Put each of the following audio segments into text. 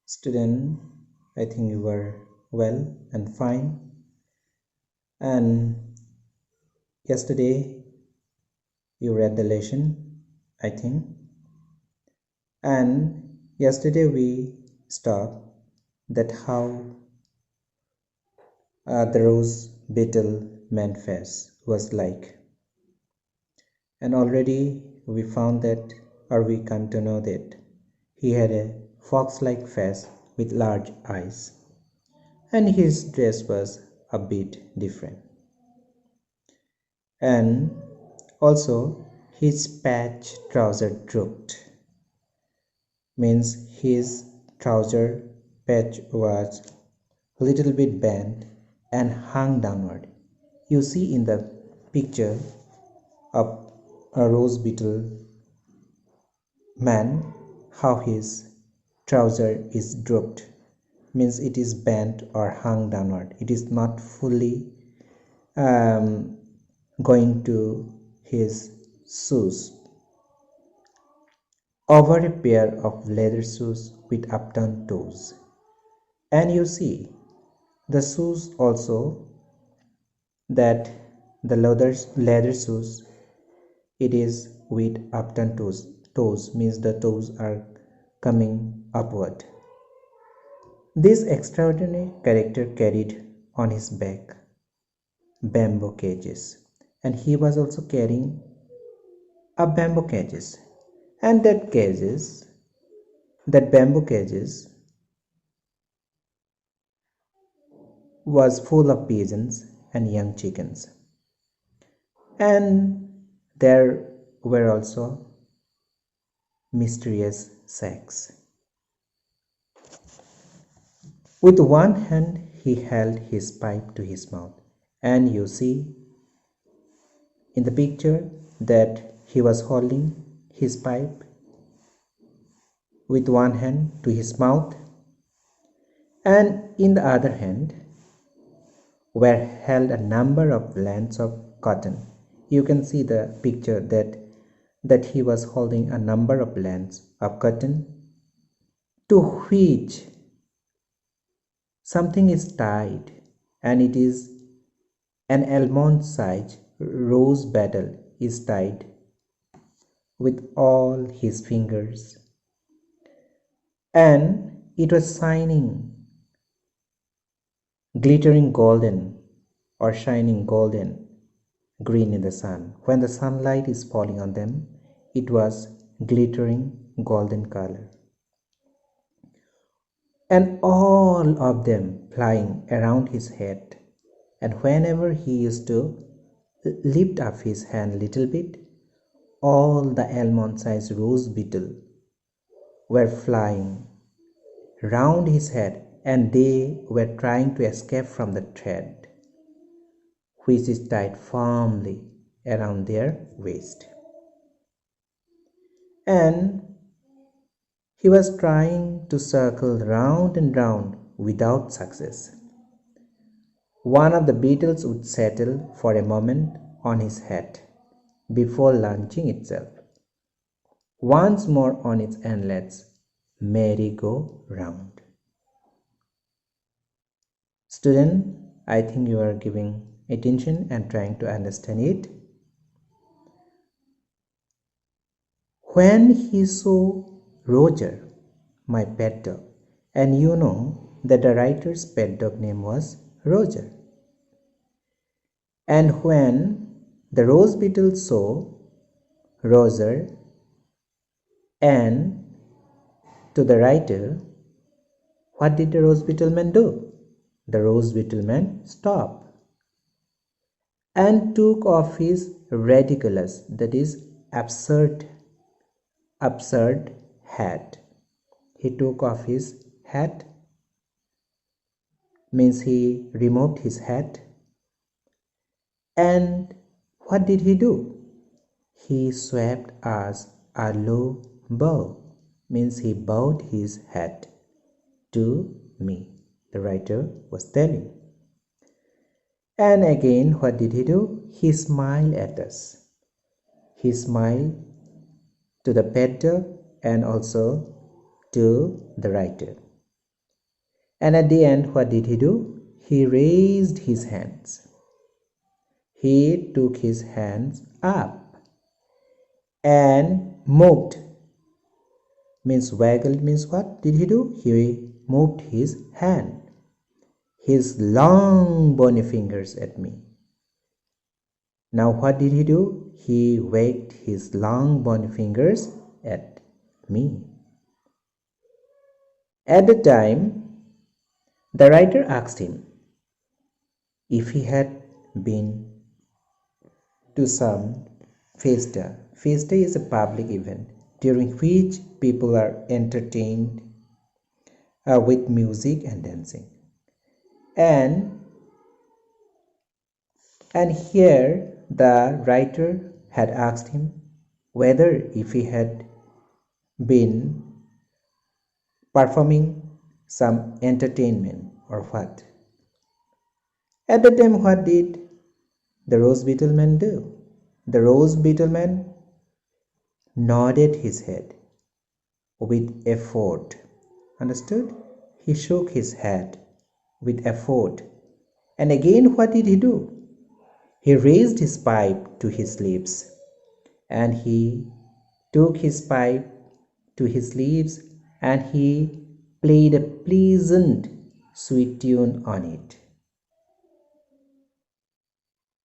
Student, I think you were well and fine. And yesterday you read the lesson, I think. And yesterday we stopped that how the rose beetle man face was like. And already we found that, or we come to know that he had a fox-like face with large eyes, and his dress was a bit different. And also his patch trouser drooped, means his trouser patch was a little bit bent and hung downward. You see in the picture of a rose beetle man how his trouser is drooped, means it is bent or hung downward. It is not fully going to his shoes. Over a pair of leather shoes with upturned toes. And you see the shoes also, that the leather shoes, it is with upturned toes means the toes are coming upward. This extraordinary character carried on his back bamboo cages, and he was also carrying a bamboo cages, and that bamboo cages was full of pigeons and young chickens, and there were also mysterious sacks. With one hand he held his pipe to his mouth, and you see in the picture that he was holding his pipe with one hand to his mouth, and in the other hand were held a number of lengths of cotton. You can see the picture that he was holding a number of lengths of cotton, to which something is tied, and it is an almond sized rose petal is tied with all his fingers, and it was shining, glittering golden or shining golden green in the sun. When the sunlight is falling on them, it was glittering golden color, and all of them flying around his head. And whenever he used to lift up his hand little bit, all the almond-sized rose beetle were flying round his head, and they were trying to escape from the thread, which is tied firmly around their waist. And he was trying to circle round and round without success. One of the beetles would settle for a moment on his head before launching itself once more on its endless merry-go-round. Student, I think you are giving attention and trying to understand it. When he saw Roger, my pet dog, and you know that the writer's pet dog name was Roger. And when the rose beetle saw Roger, and to the writer, what did the rose beetle man do? The rose beetle man stopped and took off his ridiculous, that is absurd hat. He took off his hat, means he removed his hat. And what did he do? He swept us a low bow, means he bowed his head to me, the writer was telling. And again, what did he do? He smiled at us. He smiled to the pet dog and also to the writer. And at the end, what did he do? He raised his hands. He took his hands up and moved. Means waggled means what did he do? He moved his hand, his long bony fingers at me. Now what did he do? He wagged his long bony fingers at me. At the time, the writer asked him if he had been to some fiesta. Fiesta is a public event during which people are entertained with music and dancing. And here the writer had asked him whether if he had been performing some entertainment or what. At the time, what did the rose beetle man do? The rose beetle man nodded his head with effort. Understood? He shook his head with effort. And again, what did he do? He raised his pipe to his lips, and he took his pipe to his lips, and he played a pleasant, sweet tune on it.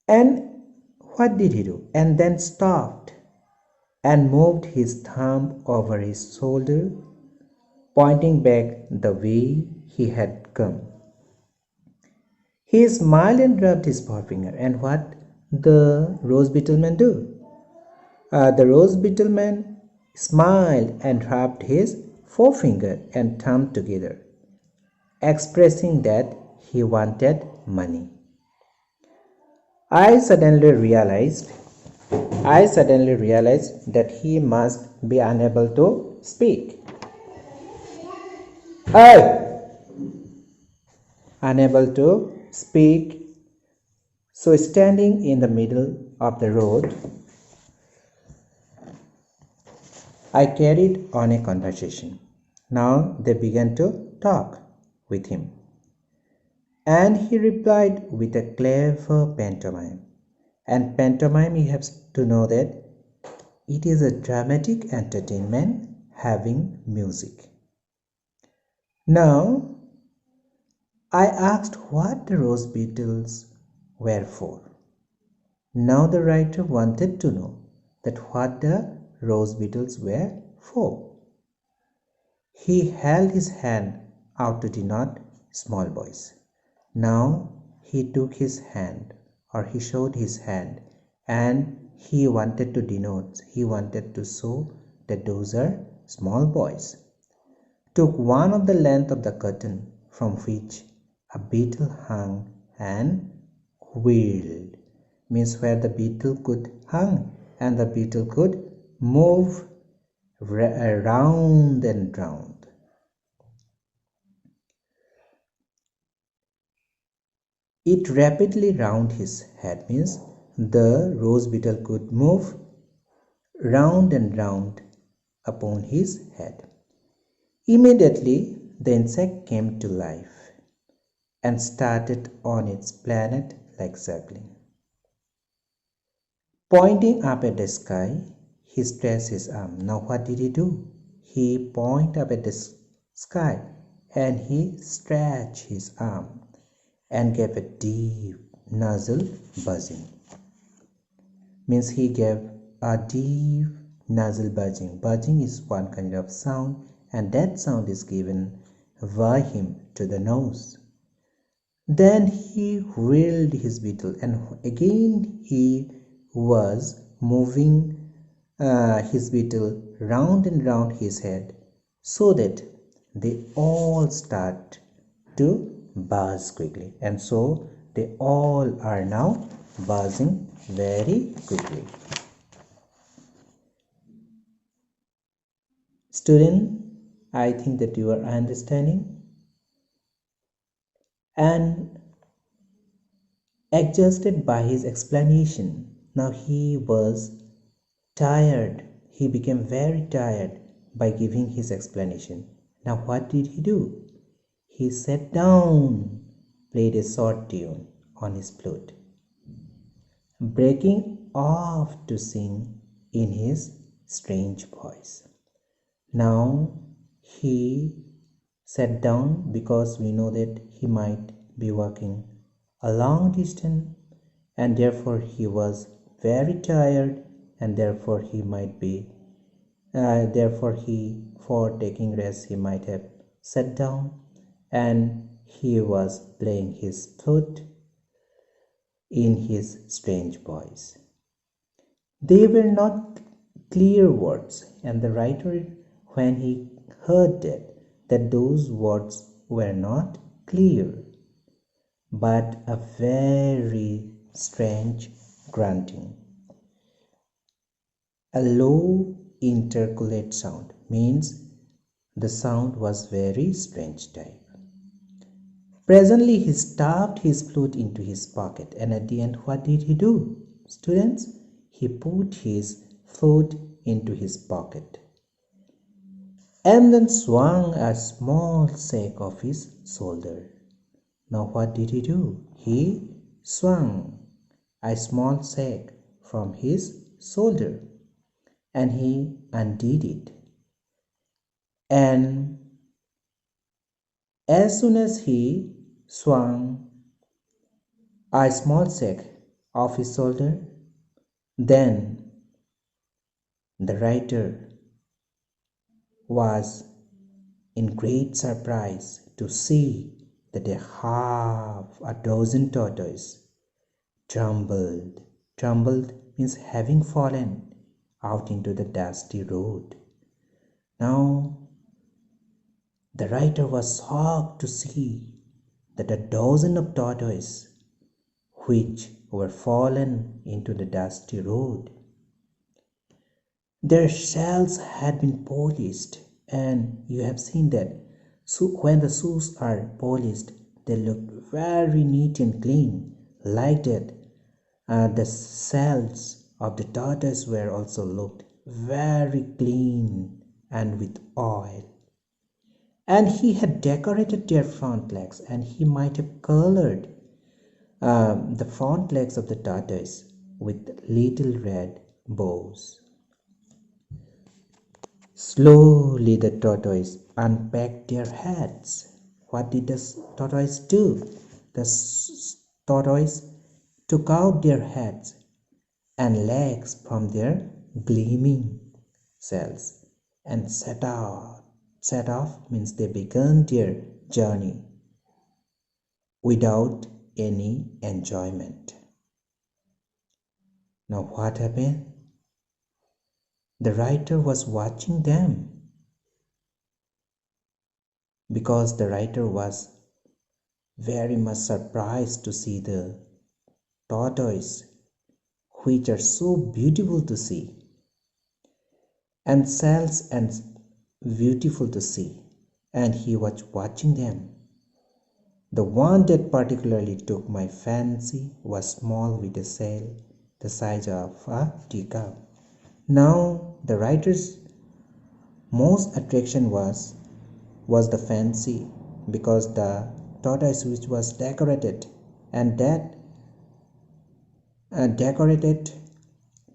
And what did he do? And then stopped and moved his thumb over his shoulder, pointing back the way he had come. He smiled and rubbed his forefinger. And what the rose beetle man do? The rose beetle man smiled and rubbed his forefinger and thumb together, expressing that he wanted money. I suddenly realized that he must be unable to speak. Unable to speak. So standing in the middle of the road, I carried on a conversation. Now they began to talk with him. And he replied with a clever pantomime. And pantomime, you have to know that it is a dramatic entertainment having music. Now, I asked what the rose beetles were for. Now the writer wanted to know that what the rose beetles were for. He held his hand out to denote small boys. Now he took his hand, or he showed his hand, and he wanted to show that those are small boys. Took one of the length of the curtain from which a beetle hung and wheeled, means where the beetle could hang and the beetle could move round and round. It rapidly round his head, means the rose beetle could move round and round upon his head. Immediately the insect came to life and started on its planet like circling. Pointing up at the sky, he stretched his arm. Now what did he do? He pointed up at the sky and he stretched his arm and gave a deep nasal buzzing. Means he gave a deep nasal buzzing. Buzzing is one kind of sound, and that sound is given by him to the nose. Then he wheeled his beetle, and again he was moving his beetle round and round his head, so that they all start to buzz quickly, and so they all are now buzzing very quickly. Student, I think that you are understanding and exhausted by his explanation. Now he was tired. He became very tired by giving his explanation. Now what did he do? he sat down, played a short tune on his flute, breaking off to sing in his strange voice. Now he sat down because we know that he might be walking a long distance, and therefore he was very tired, and therefore he might be therefore he, for taking rest, he might have sat down, and he was playing his flute in his strange voice. They were not clear words, and the writer, when he heard that those words were not clear, but a very strange grunting, a low intercalate sound, means the sound was very strange type. Presently he stuffed his flute into his pocket, and at the end what did he do, students? He put his flute into his pocket and then swung a small sack off his shoulder. Now what did he do? He swung a small sack from his shoulder and he undid it. And as soon as he swung a small sack off his shoulder, then the writer was in great surprise to see that a half a dozen tortoises tumbled. Tumbled means having fallen out into the dusty road. Now the writer was shocked to see that a dozen of tortoises which were fallen into the dusty road, their shells had been polished, and you have seen that. So when the shoes are polished, they look very neat and clean. Like that, the shells of the tortoise were also looked very clean and with oil. And he had decorated their front legs, and he might have colored the front legs of the tortoise with little red bows. Slowly the tortoise unpacked their heads. What did the tortoise do? The tortoise took out their heads and legs from their gleaming shells and set off. Set off means they began their journey without any enjoyment. Now what happened? The writer was watching them because the writer was very much surprised to see the tortoise, which are so beautiful to see, and shells and beautiful to see, and he was watching them. The one that particularly took my fancy was small with a shell the size of a teacup. Now the writer's most attraction was the fancy, because the tortoise which was decorated, and that decorated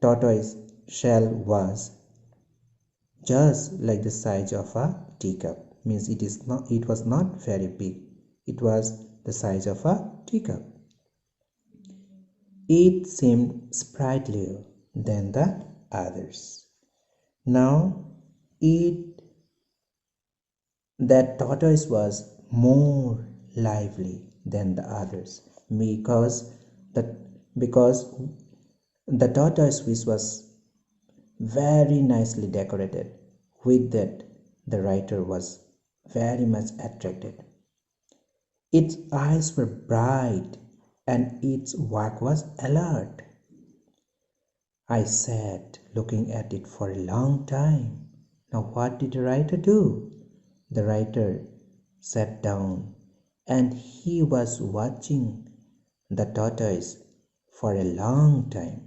tortoise shell was just like the size of a teacup, means it was not very big, it was the size of a teacup. It seemed sprightlier than the others. Now that tortoise was more lively than the others, because the tortoise which was very nicely decorated, with that the writer was very much attracted. Its eyes were bright and its walk was alert. I sat looking at it for a long time. Now what did the writer do? The writer sat down and he was watching the tortoise for a long time.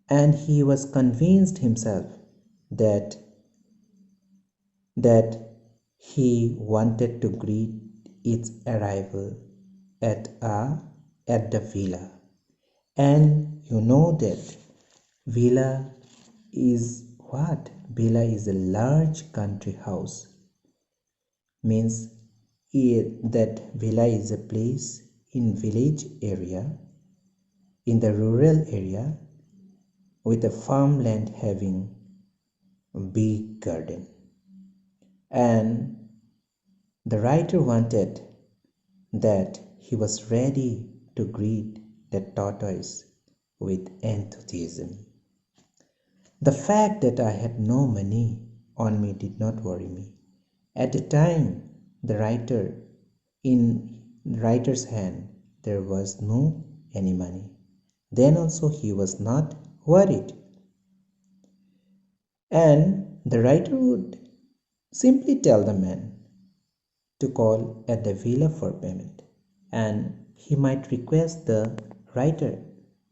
And he was convinced himself that he wanted to greet its arrival at the villa. And you know that villa is what? Villa is a large country house. Means that villa is a place in village area, in the rural area, with a farmland having a big garden. And the writer wanted that he was ready to greet the tortoise with enthusiasm. The fact that I had no money on me did not worry me. At the time, in the writer's hand, there was no any money. Then also he was not worried. And the writer would simply tell the man to call at the villa for payment, and he might request the writer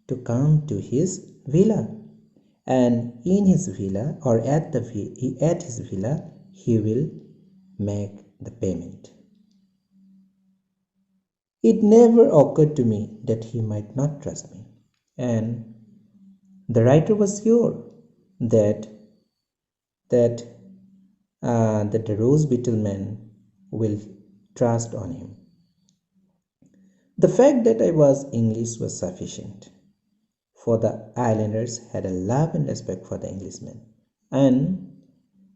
to come to his villa, and in his villa or at his villa he will make the payment. It never occurred to me that he might not trust me, and the writer was sure that that that the rose beetle man will trust on him. The fact that I was English was sufficient, for the islanders had a love and respect for the Englishman, and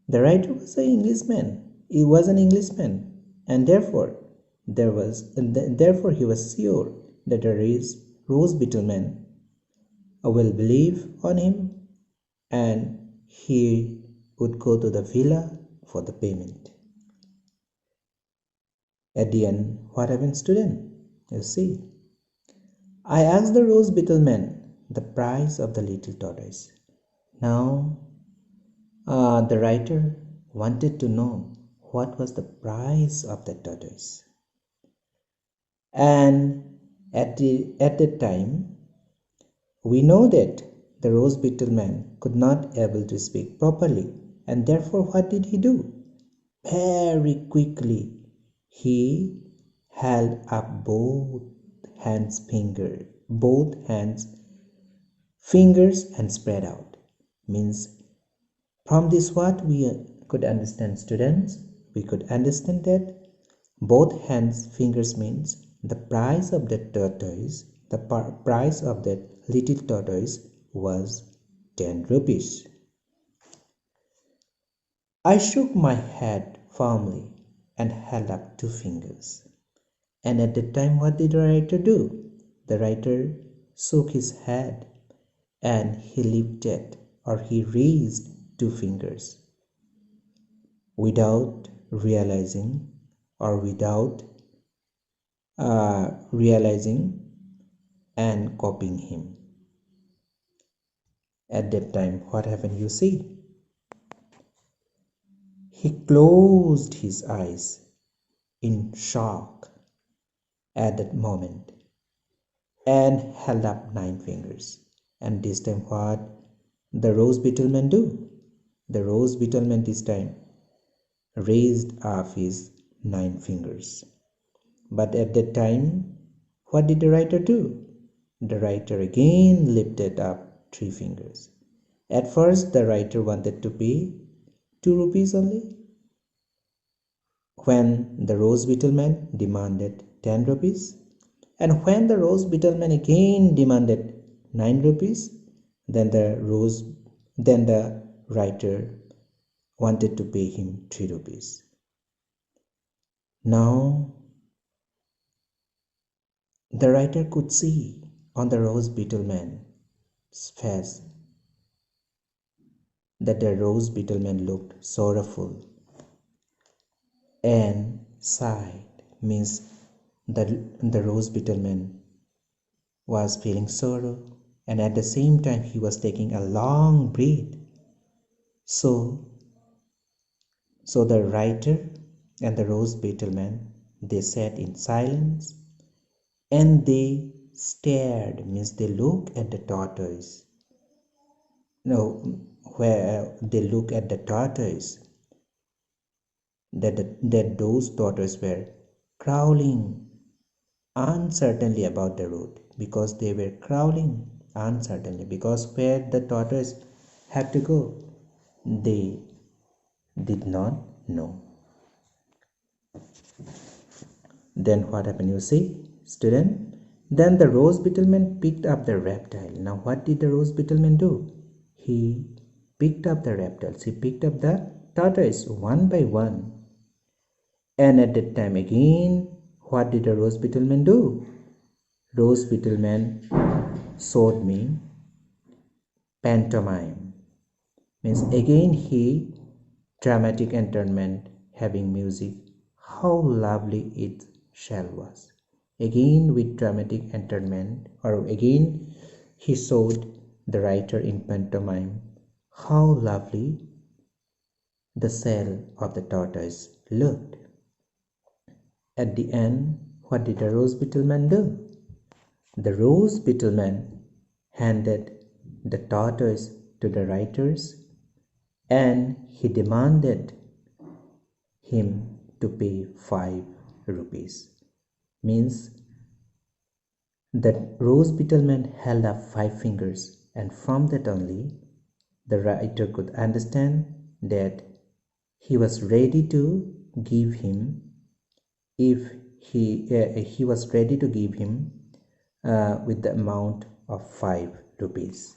the writer was an Englishman. He was an Englishman, and therefore he was sure that the rose beetle man will believe on him, and he would go to the villa for the payment. At the end, what happened, student? You see, I asked the rose beetle man the price of the little tortoise. Now, the writer wanted to know what was the price of the tortoise. And at that time, we know that the rose beetle man could not able to speak properly, and therefore what did he do? Very quickly, he held up both hands fingers and spread out. Means from this what we could understand, students? We could understand that both hands fingers means the price of that tortoise, the price of that little tortoise was 10 rupees. I shook my head firmly and held up 2 fingers. And at that time, what did the writer do? The writer shook his head and he raised 2 fingers without realizing and copying him. At that time, what happened? You see, he closed his eyes in shock at that moment and held up 9 fingers. And this time what the rose beetle man do? The rose beetle man this time raised up his 9 fingers. But at that time, what did the writer do? The writer again lifted up 3 fingers. At first, the writer wanted to pay 2 rupees only, when the rose beetle man demanded 10 rupees, and when the rose beetle man again demanded 9 rupees, then the writer wanted to pay him 3 rupees. Now the writer could see on the rose beetle man's face that the rose beetle man looked sorrowful and sighed. Means that the rose beetle man was feeling sorrow, and at the same time he was taking a long breath. So the writer and the rose beetle man, they sat in silence and they stared. Means they look at the tortoise. No, where they look at the tortoise that those daughters were crawling uncertainly about the road, because they were crawling uncertainly, because where the daughters had to go, they did not know. Then what happened? You see, student? Then the rose beetleman picked up the reptile. Now what did the rose beetleman do? He picked up the reptiles. He picked up the tortoise one by one. And at that time again, what did the rose beetleman do? Rose beetleman showed me pantomime. Means again he dramatic entertainment having music. How lovely its shell was. Again with dramatic entertainment, or again he showed the writer in pantomime how lovely the shell of the tortoise looked. At the end, what did the rose beetleman do? The rose beetleman handed the tortoise to the writers, and he demanded him to pay 5 rupees. Means that rose beetleman held up 5 fingers, and from that only the writer could understand that he was ready to give him, if he was ready to give him with the amount of 5 rupees.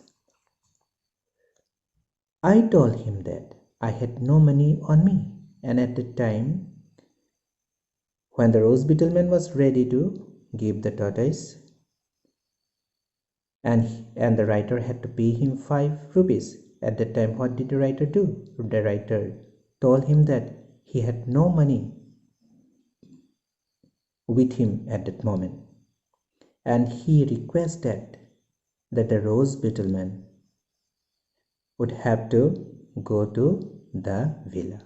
I told him that I had no money on me, and at the time when the rose beetleman was ready to give the tortoise, and the writer had to pay him 5 rupees. At that time, what did the writer do? The writer told him that he had no money with him at that moment, and he requested that the rose beetleman would have to go to the villa.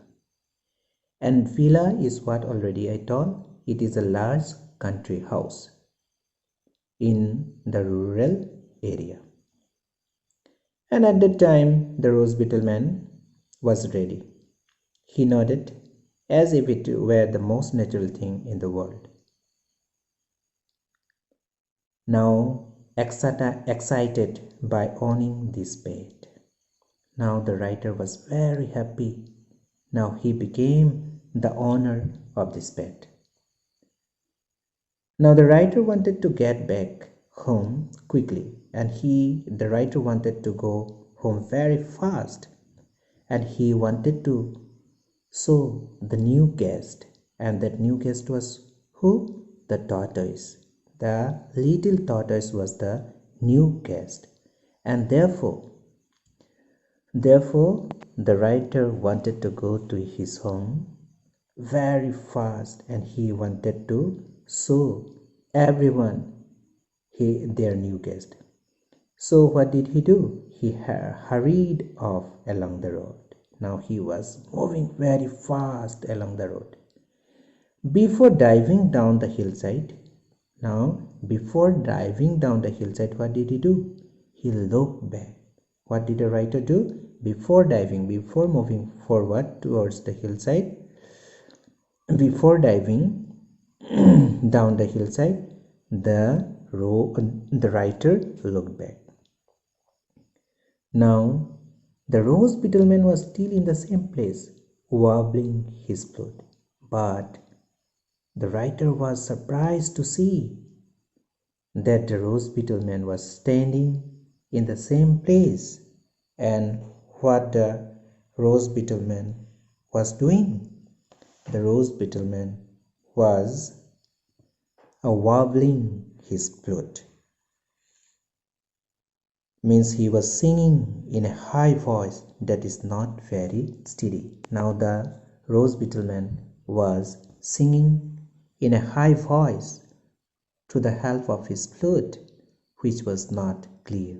And villa is what already I told. It is a large country house in the rural area. And at that time the rose beetleman was ready. He nodded as if it were the most natural thing in the world. Now excited by owning this pet. Now the writer was very happy. Now he became the owner of this pet. Now the writer wanted to get back home quickly, and the writer wanted to go home very fast, and he wanted to show the new guest, and that new guest was who? The tortoise. The little tortoise was the new guest, and therefore the writer wanted to go to his home very fast, and he wanted to show everyone their new guest. So what did he do? He hurried off along the road. Now he was moving very fast along the road. Before diving down the hillside, what did he do? He looked back. What did the writer do? Before moving forward towards the hillside, before diving down the hillside, the writer looked back. Now the rose beetleman was still in the same place, wobbling his flute, but the writer was surprised to see that the rose beetleman was standing in the same place. And what the rose beetleman was doing? The rose beetleman was wobbling his flute. Means he was singing in a high voice that is not very steady. Now the rose beetleman was singing in a high voice to the help of his flute, which was not clear.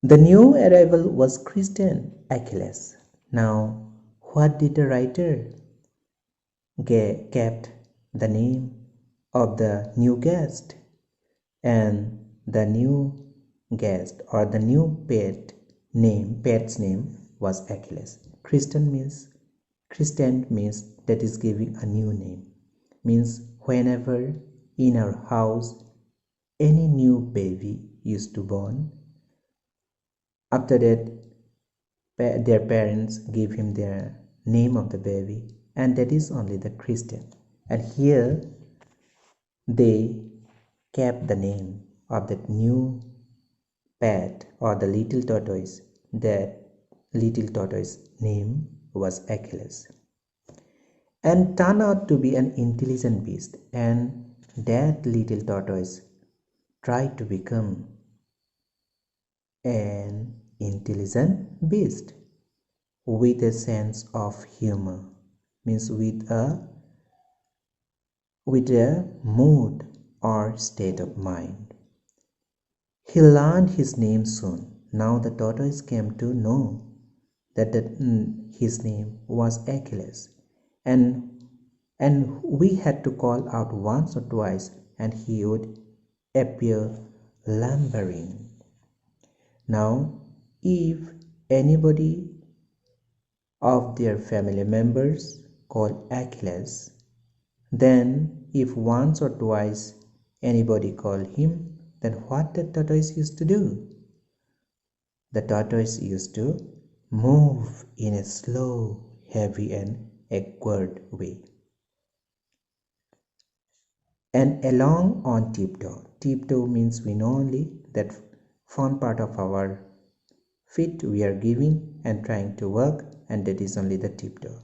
The new arrival was Christian Achilles. Now, what did the writer kept the name of the new guest, and the new guest or the new pet's name was Achilles. Christian means that is giving a new name. Means whenever in our house any new baby used to born, after that their parents give him their name of the baby, and that is only the Christian. And here they kept the name of that new pet or the little tortoise. That little tortoise name was Achilles, and turned out to be an intelligent beast. And that little tortoise tried to become an intelligent beast with a sense of humor, means with a mood or state of mind. He learned his name soon. Now the tortoise came to know that his name was Achilles, and we had to call out once or twice, and he would appear lumbering. Now, if anybody of their family members called Achilles, then if once or twice anybody called him, then what the tortoise used to do? The tortoise used to move in a slow, heavy and awkward way, and along on tiptoe. Tiptoe means we know only that front part of our feet we are giving and trying to work, and that is only the tiptoe.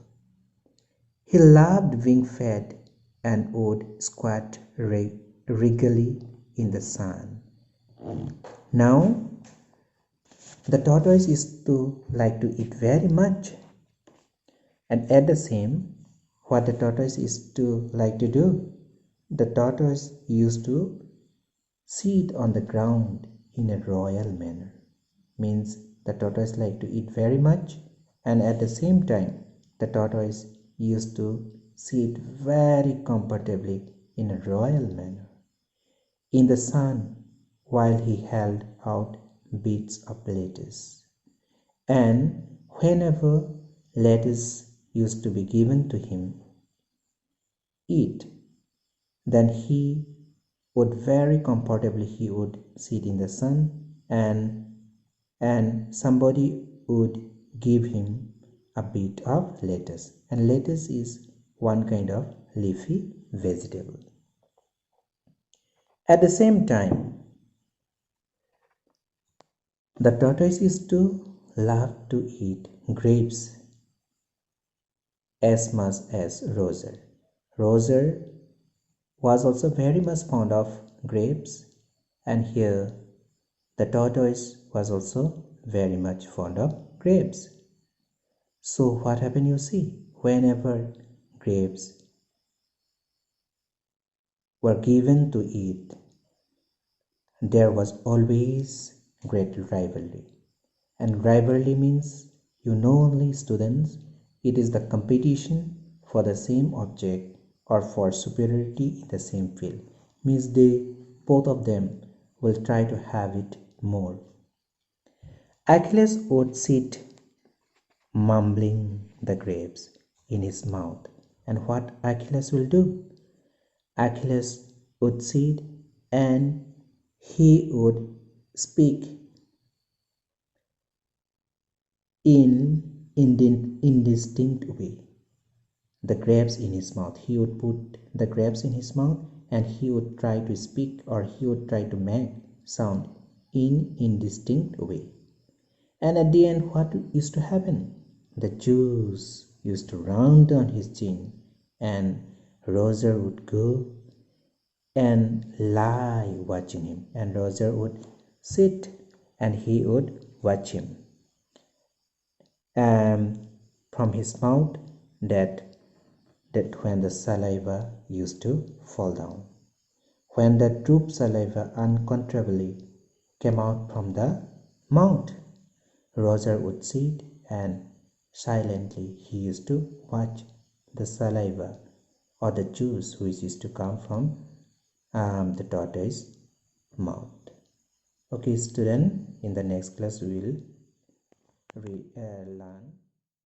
He loved being fed and would squat regally in the sun. Now the tortoise used to like to eat very much, and at the same, what the tortoise used to like to do, the tortoise used to sit on the ground in a royal manner. Means the tortoise like to eat very much, and at the same time the tortoise used to sit very comfortably in a royal manner in the sun while he held out bits of lettuce. And whenever lettuce used to be given to him eat, then he would very comfortably he would sit in the sun, and somebody would give him a bit of lettuce, and lettuce is one kind of leafy vegetable. At the same time, the tortoise used to love to eat grapes as much as Roger. Roger was also very much fond of grapes, and here the tortoise was also very much fond of grapes. So what happened, you see, whenever grapes were given to eat, there was always great rivalry. And rivalry means, you know only students, it is the competition for the same object or for superiority in the same field. Means both of them will try to have it more. Achilles would sit mumbling the grapes in his mouth. And what Achilles will do? Achilles would sit and he would speak in indistinct way. The grapes in his mouth. He would put the grapes in his mouth and he would try to speak, or he would try to make sound in indistinct way. And at the end, what used to happen? The juice used to run down his chin, and Roger would go and lie watching him, and Roger would sit and he would watch him from his mouth, that when the saliva used to fall down, when the droop saliva uncontrollably came out from the mouth, Roger would sit and silently he used to watch the saliva or the juice which is to come from the tortoise mouth. Okay student, in the next class we will learn